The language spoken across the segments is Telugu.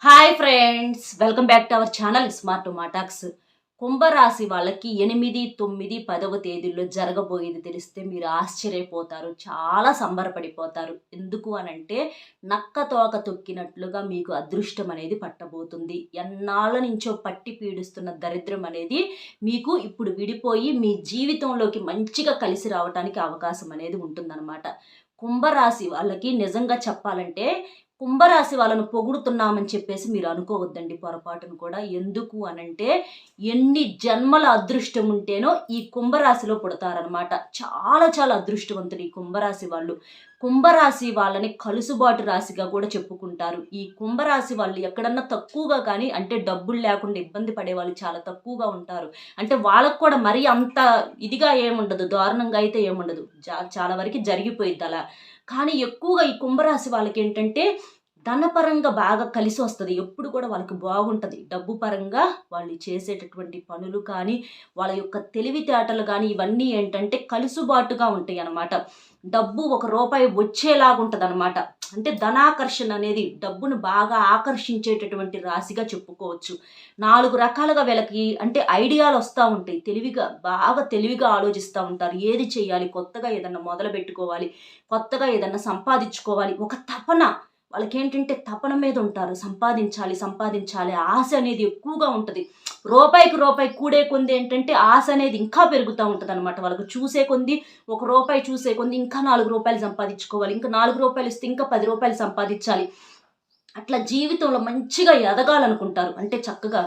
Hi friends, welcome back to our channel smart మాటాక్స్. కుంభరాశి వాళ్ళకి 8, 9, 10వ తేదీల్లో జరగబోయేది తెలిస్తే మీరు ఆశ్చర్యపోతారు, చాలా సంబరపడిపోతారు. ఎందుకు అనంటే నక్క తోక తొక్కినట్లుగా మీకు అదృష్టం అనేది పట్టబోతుంది. ఎన్నాళ్ళ నుంచో పట్టి పీడిస్తున్న దరిద్రం అనేది మీకు ఇప్పుడు విడిపోయి మీ జీవితంలోకి మంచిగా కలిసి రావడానికి అవకాశం అనేది ఉంటుందన్నమాట. కుంభరాశి వాళ్ళకి నిజంగా చెప్పాలంటే కుంభరాశి వాళ్ళను పొగుడుతున్నామని చెప్పేసి మీరు అనుకోవద్దండి పొరపాటును కూడా. ఎందుకు అనంటే ఎన్ని జన్మల అదృష్టం ఉంటేనో ఈ కుంభరాశిలో పుడతారనమాట. చాలా చాలా అదృష్టవంతులు ఈ కుంభరాశి వాళ్ళు. కుంభరాశి వాళ్ళని కలుసుబాటు రాశిగా కూడా చెప్పుకుంటారు. ఈ కుంభరాశి వాళ్ళు ఎక్కడన్నా తక్కువగా కానీ అంటే డబ్బులు లేకుండా ఇబ్బంది పడే వాళ్ళు చాలా తక్కువగా ఉంటారు. అంటే వాళ్ళకు కూడా మరీ అంత ఇదిగా ఏముండదు, దారుణంగా అయితే ఏముండదు, చాలా వరకు జరిగిపోయిద్ది అలా. కానీ ఎక్కువగా ఈ కుంభరాశి వాళ్ళకి ఏంటంటే ధనపరంగా బాగా కలిసి వస్తుంది. ఎప్పుడు కూడా వాళ్ళకి బాగుంటుంది. డబ్బు పరంగా వాళ్ళు చేసేటటువంటి పనులు కానీ వాళ్ళ యొక్క తెలివితేటలు కానీ ఇవన్నీ ఏంటంటే కలుసుబాటుగా ఉంటాయి అన్నమాట. డబ్బు ₹1 వచ్చేలాగుంటుంది అనమాట. అంటే ధనాకర్షణ అనేది డబ్బును బాగా ఆకర్షించేటటువంటి రాశిగా చెప్పుకోవచ్చు. 4 రకాలుగా వీళ్ళకి అంటే ఐడియాలు వస్తూ ఉంటాయి. బాగా తెలివిగా ఆలోచిస్తూ ఉంటారు. ఏది చేయాలి, కొత్తగా ఏదన్నా మొదలు పెట్టుకోవాలి, కొత్తగా ఏదన్నా సంపాదించుకోవాలి, ఒక తపన వాళ్ళకేంటంటే తపన మీద ఉంటారు. సంపాదించాలి సంపాదించాలి ఆశ అనేది ఎక్కువగా ఉంటుంది. రూపాయి కూడే కొంది ఏంటంటే ఆశ అనేది ఇంకా పెరుగుతూ ఉంటుంది అనమాట. వాళ్ళకు చూసే కొంది ₹1 చూసే కొంది ఇంకా ₹4 సంపాదించుకోవాలి, ఇంకా ₹4 ఇస్తే ఇంకా ₹10 సంపాదించాలి. అట్లా జీవితంలో మంచిగా ఎదగాలనుకుంటారు. అంటే చక్కగా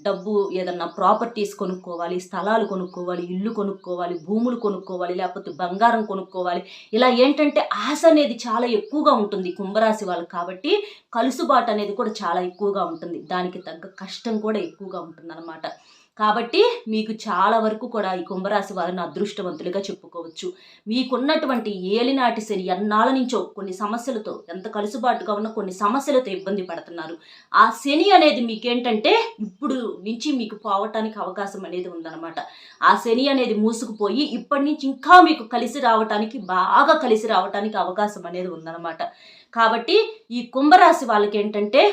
డబ్బు ఏదన్నా ప్రాపర్టీస్ కొనుక్కోవాలి, స్థలాలు కొనుక్కోవాలి, ఇల్లు కొనుక్కోవాలి, భూములు కొనుక్కోవాలి, లేకపోతే బంగారం కొనుక్కోవాలి. ఇలా ఏంటంటే ఆశ అనేది చాలా ఎక్కువగా ఉంటుంది కుంభరాశి వాళ్ళకి. కాబట్టి కలుసుబాటు అనేది కూడా చాలా ఎక్కువగా ఉంటుంది. దానికి తగ్గ కష్టం కూడా ఎక్కువగా ఉంటుందన్నమాట. కాబట్టి మీకు చాలా వరకు కూడా ఈ కుంభరాశి వారిని అదృష్టవంతులుగా చెప్పుకోవచ్చు. మీకున్నటువంటి ఏలినాటి శని ఎన్నాళ్ళ నుంచో కొన్ని సమస్యలతో, ఎంత కలుసుబాటుగా ఉన్న కొన్ని సమస్యలతో ఇబ్బంది పడుతున్నారు. ఆ శని అనేది మీకేంటంటే ఇప్పుడు నుంచి మీకు పోవటానికి అవకాశం అనేది ఉందన్నమాట. ఆ శని అనేది మూసుకుపోయి ఇప్పటి నుంచి ఇంకా మీకు బాగా కలిసి రావటానికి అవకాశం అనేది ఉందన్నమాట. కాబట్టి ఈ కుంభరాశి వాళ్ళకి ఏంటంటే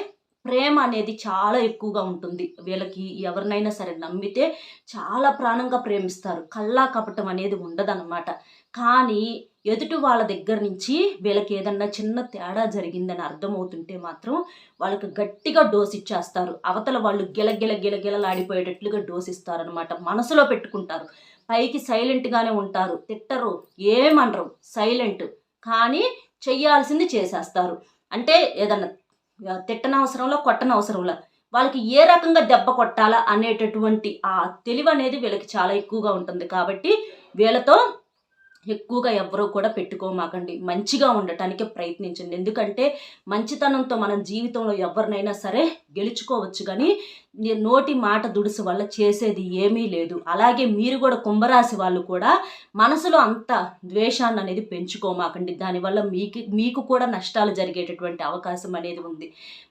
ప్రేమ అనేది చాలా ఎక్కువగా ఉంటుంది. వీళ్ళకి ఎవరినైనా సరే నమ్మితే చాలా ప్రాణంగా ప్రేమిస్తారు. కల్లా కపటం అనేది ఉండదన్నమాట. కానీ ఎదుటి వాళ్ళ దగ్గర నుంచి వీళ్ళకి ఏదన్నా చిన్న తేడా జరిగిందని అర్థమవుతుంటే మాత్రం వాళ్ళకి గట్టిగా డోస్ ఇచ్చేస్తారు. అవతల వాళ్ళు గిలగిలలాడిపోయేటట్లుగా డోస్ ఇస్తారనమాట. మనసులో పెట్టుకుంటారు. పైకి సైలెంట్గానే ఉంటారు, తిట్టరు, ఏమనరు, సైలెంట్. కానీ చెయ్యాల్సింది చేసేస్తారు. అంటే ఏదన్నా తిట్టనవసరంలో కొట్టనవసరంలో వాళ్ళకి ఏ రకంగా దెబ్బ కొట్టాలా అనేటటువంటి ఆ తెలివి అనేది వీళ్ళకి చాలా ఎక్కువగా ఉంటుంది. కాబట్టి వీళ్ళతో ఎక్కువగా ఎవరూ కూడా పెట్టుకోమాకండి. మంచిగా ఉండటానికి ప్రయత్నించండి. ఎందుకంటే మంచితనంతో మనం జీవితంలో ఎవరినైనా సరే గెలుచుకోవచ్చు, కానీ నోటి మాట దుడుసు వల్ల చేసేది ఏమీ లేదు. అలాగే మీరు కూడా కుంభరాశి వాళ్ళు కూడా మనసులో అంత ద్వేషాన్ని అనేది పెంచుకోమాకండి. దానివల్ల మీకు కూడా నష్టాలు జరిగేటటువంటి అవకాశం అనేది ఉంది.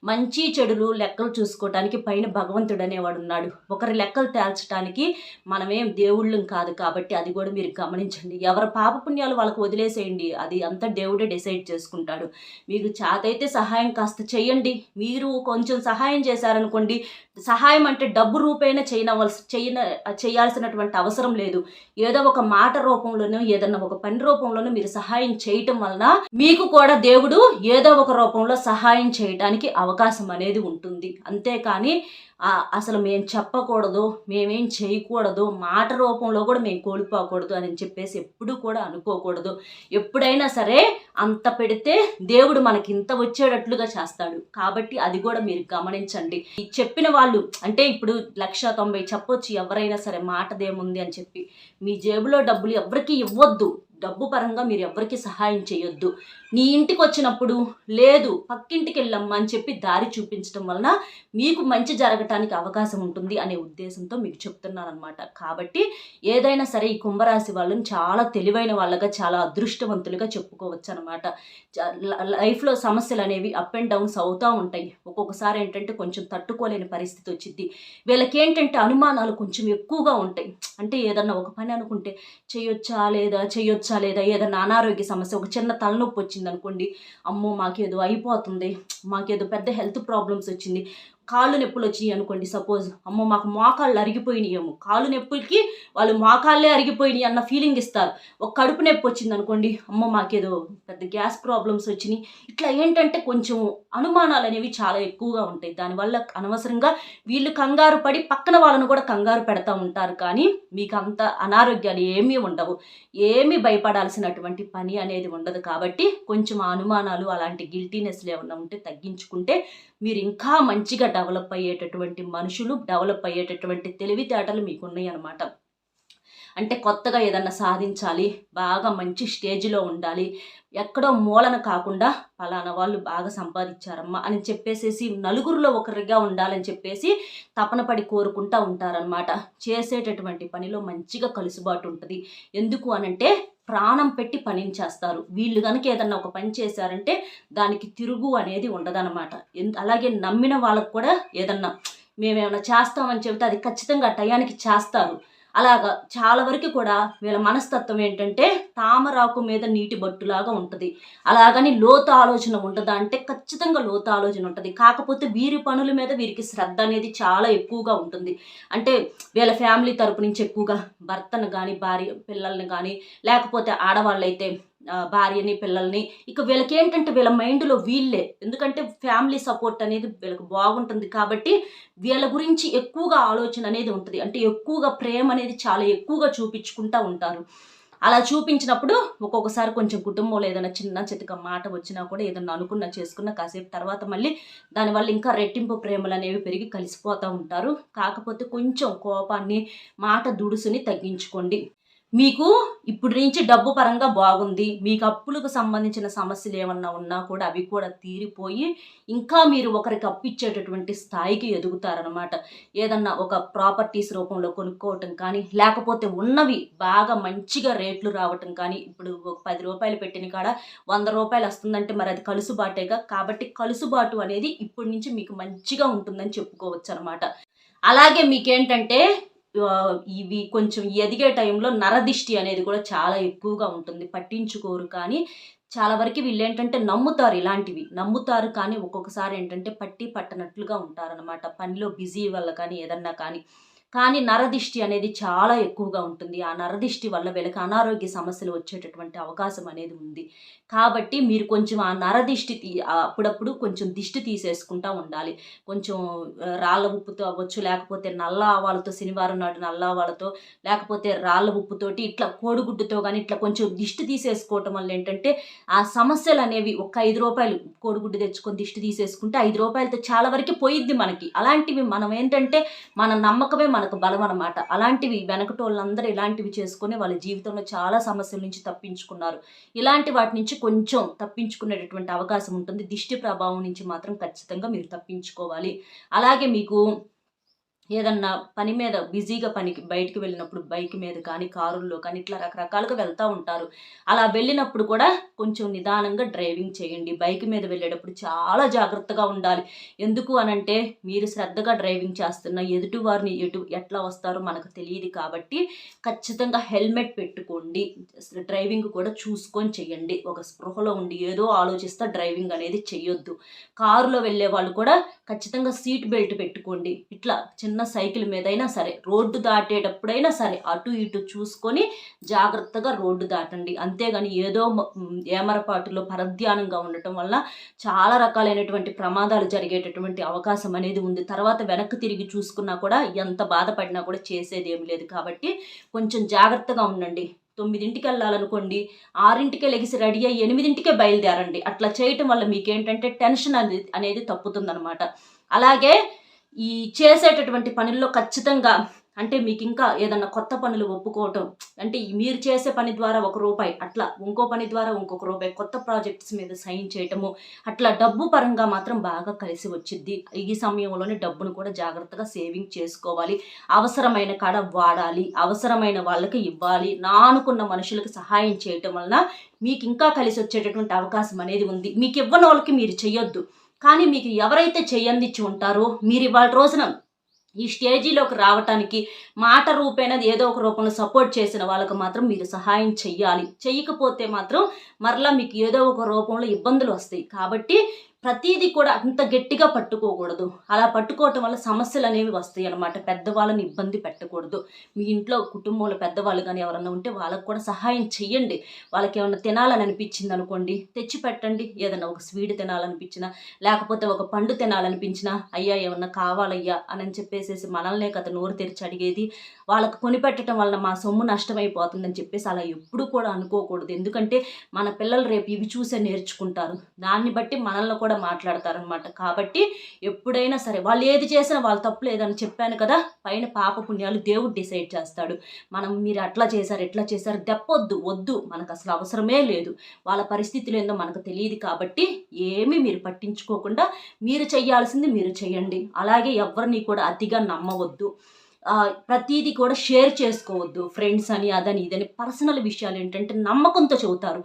మంచి చెడులు లెక్కలు చూసుకోవటానికి పైన భగవంతుడు అనేవాడు ఉన్నాడు. ఒకరి లెక్కలు తేల్చడానికి మనమేం దేవుళ్ళం కాదు. కాబట్టి అది కూడా మీరు గమనించండి. ఎవరి పాపపుణ్యాలు వాళ్ళకు వదిలేసేయండి. అది అంతా దేవుడే డిసైడ్ చేసుకుంటాడు. మీకు చేతైతే సహాయం కాస్త చెయ్యండి. మీరు కొంచెం సహాయం చేశారనుకోండి, సహాయం అంటే డబ్బు రూపేణ చేయాల్సినటువంటి అవసరం లేదు. ఏదో ఒక మాట రూపంలోనో ఏదన్నా ఒక పని రూపంలోనో మీరు సహాయం చేయటం వలన మీకు కూడా దేవుడు ఏదో ఒక రూపంలో సహాయం చేయడానికి అవకాశం అనేది ఉంటుంది. అంతేకాని అసలు మేము చెప్పకూడదు, మేమేం చేయకూడదు, మాట రూపంలో కూడా మేము కోల్పోకూడదు అని చెప్పేసి ఎప్పుడు కూడా అనుకోకూడదు. ఎప్పుడైనా సరే అంత పెడితే దేవుడు మనకి ఇంత వచ్చేటట్లుగా చేస్తాడు. కాబట్టి అది కూడా మీరు గమనించండి. చెప్పిన వాళ్ళు అంటే ఇప్పుడు 1,90,000 చెప్పొచ్చు ఎవరైనా సరే, మాటదేముంది అని చెప్పి. మీ జేబులో డబ్బులు ఎవరికి ఇవ్వద్దు. డబ్బు పరంగా మీరు ఎవరికి సహాయం చేయొద్దు. నీ ఇంటికి వచ్చినప్పుడు లేదు పక్కింటికి వెళ్ళమ్మా అని చెప్పి దారి చూపించడం వలన మీకు మంచి జరగటానికి అవకాశం ఉంటుంది అనే ఉద్దేశంతో మీకు చెప్తున్నాను అనమాట. కాబట్టి ఏదైనా సరే ఈ కుంభరాశి వాళ్ళని చాలా తెలివైన వాళ్ళగా, చాలా అదృష్టవంతులుగా చెప్పుకోవచ్చు అనమాట. లైఫ్లో సమస్యలు అనేవి అప్ అండ్ డౌన్స్ అవుతూ ఉంటాయి. ఒక్కొక్కసారి ఏంటంటే కొంచెం తట్టుకోలేని పరిస్థితి వచ్చింది. వీళ్ళకి ఏంటంటే అనుమానాలు కొంచెం ఎక్కువగా ఉంటాయి. అంటే ఏదన్నా ఒక పని అనుకుంటే చేయొచ్చా లేదా, చేయొచ్చా వెళ్ళొచ్చా లేదా, ఏదైనా అనారోగ్య సమస్య, ఒక చిన్న తలనొప్పి వచ్చింది అనుకోండి, అమ్మో మాకేదో అయిపోతుంది, మాకేదో పెద్ద హెల్త్ ప్రాబ్లమ్స్ వచ్చింది, కాళ్ళు నొప్పులు వచ్చినాయి అనుకోండి సపోజ్, అమ్మో మాకు మోకాళ్ళు అరిగిపోయినాయేమో, కాళ్ళు నొప్పులకి వాళ్ళు మోకాళ్ళే అరిగిపోయినాయి అన్న ఫీలింగ్ ఇస్తారు. ఒక కడుపు నొప్పి వచ్చింది అనుకోండి, అమ్మో మాకేదో పెద్ద గ్యాస్ ప్రాబ్లమ్స్ వచ్చినాయి. ఇట్లా ఏంటంటే కొంచెం అనుమానాలు అనేవి చాలా ఎక్కువగా ఉంటాయి. దానివల్ల అనవసరంగా వీళ్ళు కంగారు పడి పక్కన వాళ్ళను కూడా కంగారు పెడతా ఉంటారు. కానీ మీకు అంత అనారోగ్యాలు ఏమీ ఉండవు, ఏమీ భయపడాల్సినటువంటి పని అనేది ఉండదు. కాబట్టి కొంచెం ఆ అనుమానాలు అలాంటి గిల్టీనెస్లు ఏమన్నా ఉంటే తగ్గించుకుంటే మీరు ఇంకా మంచిగా డెవలప్ అయ్యేటటువంటి మనుషులు, డెవలప్ అయ్యేటటువంటి తెలివితేటలు మీకు ఉన్నాయి అన్నమాట. అంటే కొత్తగా ఏదన్నా సాధించాలి, బాగా మంచి స్టేజ్లో ఉండాలి, ఎక్కడో మూలన కాకుండా ఫలానా వాళ్ళు బాగా సంపాదించారమ్మా అని చెప్పేసేసి నలుగురిలో ఒకరిగా ఉండాలని చెప్పేసి తపన పడి కోరుకుంటూ ఉంటారనమాట. చేసేటటువంటి పనిలో మంచిగా కలుసుబాటు ఉంటుంది. ఎందుకు అనంటే ప్రాణం పెట్టి పనిని చేస్తారు. వీళ్ళు కనుక ఏదన్నా ఒక పని చేశారంటే దానికి తిరుగు అనేది ఉండదన్నమాట. అలాగే నమ్మిన వాళ్ళకు కూడా ఏదన్నా మేమేమైనా చేస్తామని చెబితే అది ఖచ్చితంగా టయానికి చేస్తారు. అలాగా చాలా వరకు కూడా వీళ్ళ మనస్తత్వం ఏంటంటే తామరాకు మీద నీటి బట్టులాగా ఉంటుంది. అలాగని లోతు ఆలోచన ఉండదా అంటే ఖచ్చితంగా లోతు ఆలోచన ఉంటుంది. కాకపోతే వీరి పనుల మీద వీరికి శ్రద్ధ అనేది చాలా ఎక్కువగా ఉంటుంది. అంటే వీళ్ళ ఫ్యామిలీ తరపు నుంచి ఎక్కువగా భర్తను కానీ, భార్య పిల్లల్ని కానీ, లేకపోతే ఆడవాళ్ళైతే భార్యని, పిల్లల్ని, ఇక వీళ్ళకి ఏంటంటే వీళ్ళ మైండ్లో వీళ్ళే, ఎందుకంటే ఫ్యామిలీ సపోర్ట్ అనేది వీళ్ళకి బాగుంటుంది కాబట్టి వీళ్ళ గురించి ఎక్కువగా ఆలోచన అనేది ఉంటుంది. అంటే ఎక్కువగా ప్రేమ అనేది చాలా ఎక్కువగా చూపించుకుంటూ ఉంటారు. అలా చూపించినప్పుడు ఒక్కొక్కసారి కొంచెం కుటుంబంలో ఏదైనా చిన్న చితక మాట వచ్చినా కూడా ఏదైనా అనుకున్నా చేసుకున్నా కాసేపు తర్వాత మళ్ళీ దానివల్ల ఇంకా రెట్టింపు ప్రేమలు అనేవి పెరిగి కలిసిపోతూ ఉంటారు. కాకపోతే కొంచెం కోపాన్ని, మాట దుడుసుని తగ్గించుకోండి. మీకు ఇప్పుడు నుంచి డబ్బు పరంగా బాగుంది, మీకు అప్పులకు సంబంధించిన సమస్యలు ఏమన్నా ఉన్నా కూడా అవి కూడా తీరిపోయి ఇంకా మీరు ఒకరికి అప్పిచ్చేటటువంటి స్థాయికి ఎదుగుతారనమాట. ఏదన్నా ఒక ప్రాపర్టీస్ రూపంలో కొనుక్కోవటం కానీ, లేకపోతే ఉన్నవి బాగా మంచిగా రేట్లు రావటం కానీ, ఇప్పుడు ఒక 10 రూపాయలు పెట్టిన కాడ 100 రూపాయలు వస్తుందంటే మరి అది కలుసుబాటేగా. కాబట్టి కలుసుబాటు అనేది ఇప్పటి నుంచి మీకు మంచిగా ఉంటుందని చెప్పుకోవచ్చు అనమాట. అలాగే మీకేంటంటే ఇవి కొంచెం ఎదిగే టైంలో నరదిష్టి అనేది కూడా చాలా ఎక్కువగా ఉంటుంది. పట్టించుకోరు కానీ చాలా వరకు వీళ్ళు ఏంటంటే నమ్ముతారు, ఇలాంటివి నమ్ముతారు కానీ ఒక్కొక్కసారి ఏంటంటే పట్టి పట్టనట్లుగా ఉంటారనమాట. పనిలో బిజీ వల్ల కానీ ఏదన్నా కానీ నరదిష్టి అనేది చాలా ఎక్కువగా ఉంటుంది. ఆ నరదిష్టి వల్ల వీళ్ళకి అనారోగ్య సమస్యలు వచ్చేటటువంటి అవకాశం అనేది ఉంది. కాబట్టి మీరు కొంచెం ఆ నరదిష్టి అప్పుడప్పుడు కొంచెం దిష్టి తీసేసుకుంటూ ఉండాలి. కొంచెం రాళ్ళ ఉప్పుతో అవ్వచ్చు, లేకపోతే నల్ల ఆవాలతో, శనివారం నాడు నల్ల ఆవాలతో, లేకపోతే రాళ్ళ ఉప్పుతోటి ఇట్లా కోడిగుడ్డుతో కానీ ఇట్లా కొంచెం దిష్టి తీసేసుకోవటం వల్ల ఏంటంటే ఆ సమస్యలు అనేవి ఒక 5 రూపాయలు కోడిగుడ్డు తెచ్చుకొని దిష్టి తీసేసుకుంటే 5 రూపాయలతో చాలా వరకు పోయిద్ది మనకి. అలాంటివి మనం ఏంటంటే మన నమ్మకమే మనకు బలం అనమాట. అలాంటివి వెనకటోళ్ళందరూ ఇలాంటివి చేసుకొని వాళ్ళ జీవితంలో చాలా సమస్యల నుంచి తప్పించుకున్నారు. ఇలాంటి వాటి నుంచి కొంచెం తప్పించుకునేటటువంటి అవకాశం ఉంటుంది. దిష్టి ప్రభావం నుంచి మాత్రం ఖచ్చితంగా మీరు తప్పించుకోవాలి. అలాగే మీకు ఏదన్నా పని మీద బిజీగా పనికి బయటికి వెళ్ళినప్పుడు బైక్ మీద కానీ, కారుల్లో కానీ ఇట్లా రకరకాలుగా వెళ్తూ ఉంటారు. అలా వెళ్ళినప్పుడు కూడా కొంచెం నిదానంగా డ్రైవింగ్ చేయండి. బైక్ మీద వెళ్ళేటప్పుడు చాలా జాగ్రత్తగా ఉండాలి. ఎందుకు అనంటే మీరు శ్రద్ధగా డ్రైవింగ్ చేస్తున్న ఎదుటి వారిని ఎట్లా వస్తారో మనకు తెలియదు కాబట్టి ఖచ్చితంగా హెల్మెట్ పెట్టుకోండి. డ్రైవింగ్ కూడా చూసుకొని చెయ్యండి. ఒక స్పృహలో ఉండి ఏదో ఆలోచిస్తా డ్రైవింగ్ అనేది చెయ్యొద్దు. కారులో వెళ్ళే వాళ్ళు కూడా ఖచ్చితంగా సీట్ బెల్ట్ పెట్టుకోండి. ఇట్లా చిన్న సైకిల్ మీదైనా సరే, రోడ్డు దాటేటప్పుడైనా సరే అటు ఇటు చూసుకొని జాగ్రత్తగా రోడ్డు దాటండి. అంతేగాని ఏదో ఏమరపాటులో పరధ్యానంగా ఉండటం వల్ల చాలా రకాలైనటువంటి ప్రమాదాలు జరిగేటటువంటి అవకాశం అనేది ఉంది. తర్వాత వెనక్కి తిరిగి చూసుకున్నా కూడా ఎంత బాధపడినా కూడా చేసేది ఏమి లేదు. కాబట్టి కొంచెం జాగ్రత్తగా ఉండండి. 9ంటికి వెళ్ళాలనుకోండి, 6ంటికే లెగిసి రెడీ అయ్యి 8ంటికే బయలుదేరండి. అట్లా చేయటం వల్ల మీకేంటంటే టెన్షన్ అనేది తప్పుతుందనమాట. అలాగే ఈ చేసేటటువంటి పనుల్లో ఖచ్చితంగా అంటే మీకు ఇంకా ఏదన్నా కొత్త పనులు ఒప్పుకోవటం, అంటే మీరు చేసే పని ద్వారా ₹1 అట్లా ఇంకో పని ద్వారా ఇంకొక రూపాయి కొత్త ప్రాజెక్ట్స్ మీద సైన్ చేయటము, అట్లా డబ్బు పరంగా మాత్రం బాగా కలిసి వచ్చిద్ది. ఈ సమయంలోనే డబ్బును కూడా జాగ్రత్తగా సేవింగ్ చేసుకోవాలి. అవసరమైన కాడ వాడాలి, అవసరమైన వాళ్ళకి ఇవ్వాలి. నా అనుకున్న మనుషులకు సహాయం చేయటం వలన మీకు ఇంకా కలిసి వచ్చేటటువంటి అవకాశం అనేది ఉంది. మీకు ఇవ్వని వాళ్ళకి మీరు చెయ్యొద్దు. కానీ మీకు ఎవరైతే చెయ్యందిచ్చి ఉంటారో మీరు ఇవాళ రోజున ఈ స్టేజీలోకి రావటానికి మాట రూపేణ ఏదో ఒక రూపంలో సపోర్ట్ చేసిన వాళ్ళకు మాత్రం మీరు సహాయం చెయ్యాలి. చెయ్యకపోతే మాత్రం మరలా మీకు ఏదో ఒక రూపంలో ఇబ్బందులు వస్తాయి. కాబట్టి ప్రతీది కూడా అంత గట్టిగా పట్టుకోకూడదు. అలా పట్టుకోవటం వల్ల సమస్యలు అనేవి వస్తాయి అన్నమాట. పెద్దవాళ్ళని ఇబ్బంది పెట్టకూడదు. మీ ఇంట్లో కుటుంబంలో పెద్దవాళ్ళు కానీ ఎవరన్నా ఉంటే వాళ్ళకు కూడా సహాయం చెయ్యండి. వాళ్ళకి ఏమన్నా తినాలని అనిపించింది అనుకోండి, తెచ్చి పెట్టండి. ఏదన్నా ఒక స్వీట్ తినాలనిపించినా, లేకపోతే ఒక పండు తినాలనిపించినా, అయ్యా ఏమన్నా కావాలయ్యా అని చెప్పేసేసి మనల్నే కథ నోరు తెరిచి అడిగేది. వాళ్ళకు కొనిపెట్టడం వలన మా సొమ్ము నష్టమైపోతుందని చెప్పేసి అలా ఎప్పుడు కూడా అనుకోకూడదు. ఎందుకంటే మన పిల్లలు రేపు ఇవి చూసే నేర్చుకుంటారు. దాన్ని బట్టి మనల్ని కూడా మాట్లాడతారనమాట. కాబట్టి ఎప్పుడైనా సరే వాళ్ళు ఏది చేసినా వాళ్ళ తప్పు లేదని చెప్పాను కదా, పైన పాప పుణ్యాలు దేవుడు డిసైడ్ చేస్తాడు. మనం మీరు అట్లా చేశారు ఎట్లా చేశారు వద్దు, మనకు అసలు అవసరమే లేదు. వాళ్ళ పరిస్థితులు ఏందో మనకు తెలియదు. కాబట్టి ఏమీ మీరు పట్టించుకోకుండా మీరు చెయ్యాల్సింది మీరు చెయ్యండి. అలాగే ఎవరిని కూడా అతిగా నమ్మవద్దు. ప్రతీది కూడా షేర్ చేసుకోవద్దు. ఫ్రెండ్స్ అని అదని ఇదని పర్సనల్ విషయాలు ఏంటంటే నమ్మకంతో చెబుతారు.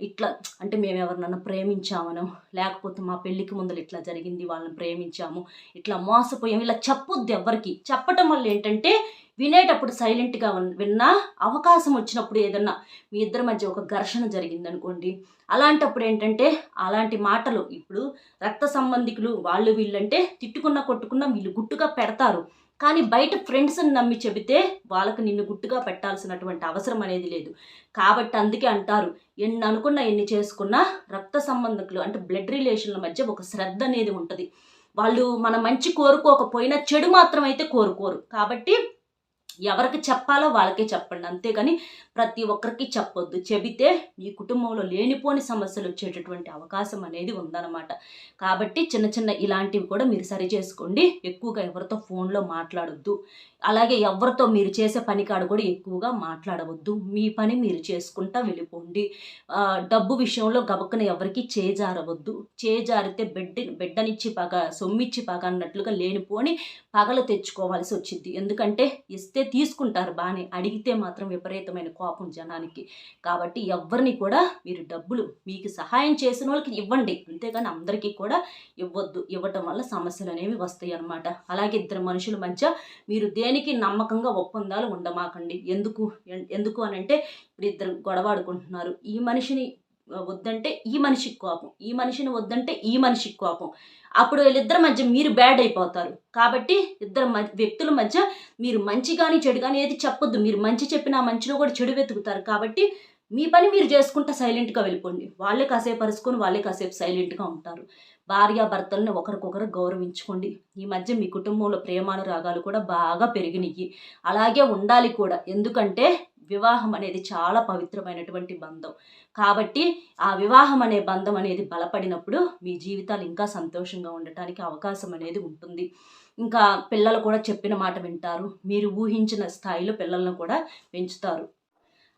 ఇట్లా అంటే మేము ఎవరినన్నా ప్రేమించామనో, లేకపోతే మా పెళ్ళికి ముందర ఇట్లా జరిగింది, వాళ్ళని ప్రేమించాము, ఇట్లా మోసపోయాము, ఇలా చెప్పొద్దు ఎవరికి. చెప్పటం వల్ల ఏంటంటే వినేటప్పుడు సైలెంట్గా విన్నా, అవకాశం వచ్చినప్పుడు ఏదన్నా మీ ఇద్దరి మధ్య ఒక ఘర్షణ జరిగిందనుకోండి, అలాంటప్పుడు ఏంటంటే అలాంటి మాటలు ఇప్పుడు రక్త సంబంధికులు వాళ్ళు వీళ్ళంటే తిట్టుకున్నా కొట్టుకున్నా వీళ్ళు గుట్టుగా పెడతారు. కానీ బయట ఫ్రెండ్స్ని నమ్మి చెబితే వాళ్ళకి నిన్ను గుట్టుగా పెట్టాల్సినటువంటి అవసరం అనేది లేదు. కాబట్టి అందుకే అంటారు, ఎన్ని అనుకున్నా ఎన్ని చేసుకున్నా రక్త సంబంధికులు అంటే బ్లడ్ రిలేషన్ల మధ్య ఒక శ్రద్ధ అనేది ఉంటుంది. వాళ్ళు మన మంచి కోరుకోకపోయినా చెడు మాత్రం అయితే కోరుకోరు. కాబట్టి ఎవరికి చెప్పాలో వాళ్ళకే చెప్పండి. అంతేగాని ప్రతి ఒక్కరికి చెప్పొద్దు. చెబితే మీ కుటుంబంలో లేనిపోని సమస్యలు వచ్చేటటువంటి అవకాశం అనేది ఉందన్నమాట. కాబట్టి చిన్న చిన్న ఇలాంటివి కూడా మీరు సరి చేసుకోండి. ఎక్కువగా ఎవరితో ఫోన్లో మాట్లాడొద్దు. అలాగే ఎవరితో మీరు చేసే పని కాడ కూడా ఎక్కువగా మాట్లాడవద్దు. మీ పని మీరు చేసుకుంటా వెళ్ళిపోండి. డబ్బు విషయంలో గబక్కన ఎవరికి చేజారవద్దు. చేజారితే బిడ్డనిచ్చి పగ సొమ్మిచ్చి పగ అన్నట్లుగా లేనిపోని పగలు తెచ్చుకోవాల్సి వచ్చింది. ఎందుకంటే ఇస్తే తీసుకుంటారు బాగానే, అడిగితే మాత్రం విపరీతమైన కోపం జనానికి. కాబట్టి ఎవరిని కూడా మీరు డబ్బులు మీకు సహాయం చేసిన వాళ్ళకి ఇవ్వండి, అంతేగాని అందరికీ కూడా ఇవ్వద్దు. ఇవ్వటం వల్ల సమస్యలు అనేవి వస్తాయి అన్నమాట. అలాగే ఇద్దరు మనుషుల మధ్య మీరు దేనికి నమ్మకంగా ఒప్పందాలు ఉండమాకండి. ఎందుకు అని అంటే ఇప్పుడు ఇద్దరు గొడవాడుకుంటున్నారు, ఈ మనిషిని వద్దంటే ఈ మనిషికి కోపం, ఈ మనిషిని వద్దంటే ఈ మనిషికి కోపం. అప్పుడు వీళ్ళిద్దరి మధ్య మీరు బ్యాడ్ అయిపోతారు. కాబట్టి ఇద్దరు వ్యక్తుల మధ్య మీరు మంచి కానీ చెడు కానీ ఏది చెప్పొద్దు. మీరు మంచి చెప్పినా మంచిలో కూడా చెడు వెతుకుతారు. కాబట్టి మీ పని మీరు చేసుకుంటా సైలెంట్గా వెళ్ళిపోండి. వాళ్ళే కాసేపు అరుచుకొని వాళ్ళే కాసేపు సైలెంట్గా ఉంటారు. భార్యాభర్తలను ఒకరికొకరు గౌరవించుకోండి. ఈ మధ్య మీ కుటుంబంలో ప్రేమానురాగాలు కూడా బాగా పెరిగినాయి. అలాగే ఉండాలి కూడా. ఎందుకంటే వివాహం అనేది చాలా పవిత్రమైనటువంటి బంధం. కాబట్టి ఆ వివాహం అనే బంధం అనేది బలపడినప్పుడు మీ జీవితాలు ఇంకా సంతోషంగా ఉండటానికి అవకాశం అనేది ఉంటుంది. ఇంకా పిల్లలు కూడా చెప్పిన మాట వింటారు. మీరు ఊహించిన స్థాయిలో పిల్లలను కూడా పెంచుతారు.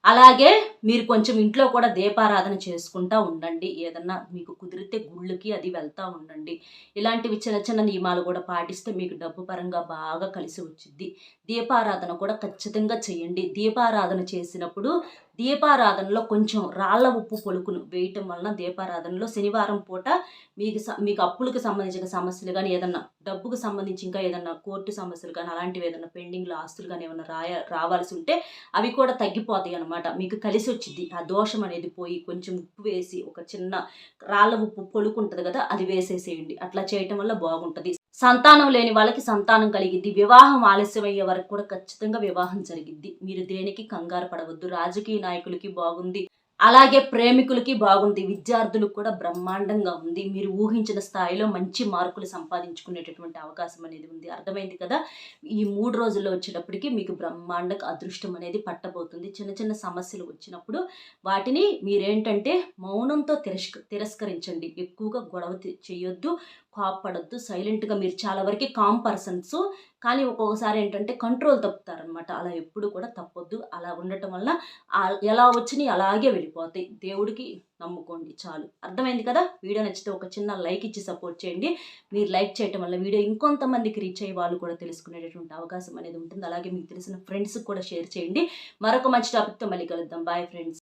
అలాగే మీరు కొంచెం ఇంట్లో కూడా దీపారాధన చేసుకుంటూ ఉండండి. ఏదన్నా మీకు కుదిరితే గుళ్ళకి అది వెళ్తూ ఉండండి. ఇలాంటివి చిన్న చిన్న నియమాలు కూడా పాటిస్తే మీకు డబ్బు పరంగా బాగా కలిసి వచ్చింది. దీపారాధన కూడా ఖచ్చితంగా చేయండి. దీపారాధన చేసినప్పుడు దీపారాధనలో కొంచెం రాళ్ళ ఉప్పు పొలుకును వేయటం వలన దీపారాధనలో శనివారం పూట మీకు అప్పులకు సంబంధించిన సమస్యలు కానీ ఏదన్నా డబ్బుకు సంబంధించి ఇంకా ఏదన్నా కోర్టు సమస్యలు కానీ అలాంటివి ఏదన్నా పెండింగ్లో ఆస్తులు కానీ ఏమన్నా రావాల్సి ఉంటే అవి కూడా తగ్గిపోతాయి అన్నమాట. మీకు కలిసి వచ్చింది. ఆ దోషం అనేది పోయి కొంచెం ఉప్పు వేసి ఒక చిన్న రాళ్ళ ఉప్పు పొలుకు ఉంటుంది కదా, అది వేసేసేయండి. అట్లా చేయటం వల్ల బాగుంటుంది. సంతానం లేని వాళ్ళకి సంతానం కలిగిద్ది. వివాహం ఆలస్యం అయ్యే వరకు కూడా ఖచ్చితంగా వివాహం జరిగిద్ది. మీరు దేనికి కంగారు పడవద్దు. రాజకీయ నాయకులకి బాగుంది, అలాగే ప్రేమికులకి బాగుంది, విద్యార్థులకు కూడా బ్రహ్మాండంగా ఉంది. మీరు ఊహించిన స్థాయిలో మంచి మార్కులు సంపాదించుకునేటటువంటి అవకాశం అనేది ఉంది. అర్థమైంది కదా. ఈ 3 రోజుల్లో వచ్చేటప్పటికి మీకు బ్రహ్మాండంగా అదృష్టం అనేది పట్టబోతుంది. చిన్న చిన్న సమస్యలు వచ్చినప్పుడు వాటిని మీరేంటంటే మౌనంతో తిరస్కరించండి. ఎక్కువగా గొడవ చేయొద్దు, కోపపడద్దు. సైలెంట్గా మీరు చాలా వరకు కామ్ పర్సన్స్, కానీ ఒక్కొక్కసారి ఏంటంటే కంట్రోల్ తప్పుతారనమాట. అలా ఎప్పుడు కూడా తప్పొద్దు. అలా ఉండటం వల్ల ఎలా వచ్చినాయి అలాగే వెళ్ళిపోతాయి. దేవుడికి నమ్ముకోండి చాలు. అర్థమైంది కదా. వీడియో నచ్చితే ఒక చిన్న లైక్ ఇచ్చి సపోర్ట్ చేయండి. మీరు లైక్ చేయటం వల్ల వీడియో ఇంకొంతమందికి రీచ్ అయ్యే వాళ్ళు కూడా తెలుసుకునేటటువంటి అవకాశం అనేది ఉంటుంది. అలాగే మీకు తెలిసిన ఫ్రెండ్స్కి కూడా షేర్ చేయండి. మరొక మంచి టాపిక్తో మళ్ళీ కలుద్దాం. Bye friends.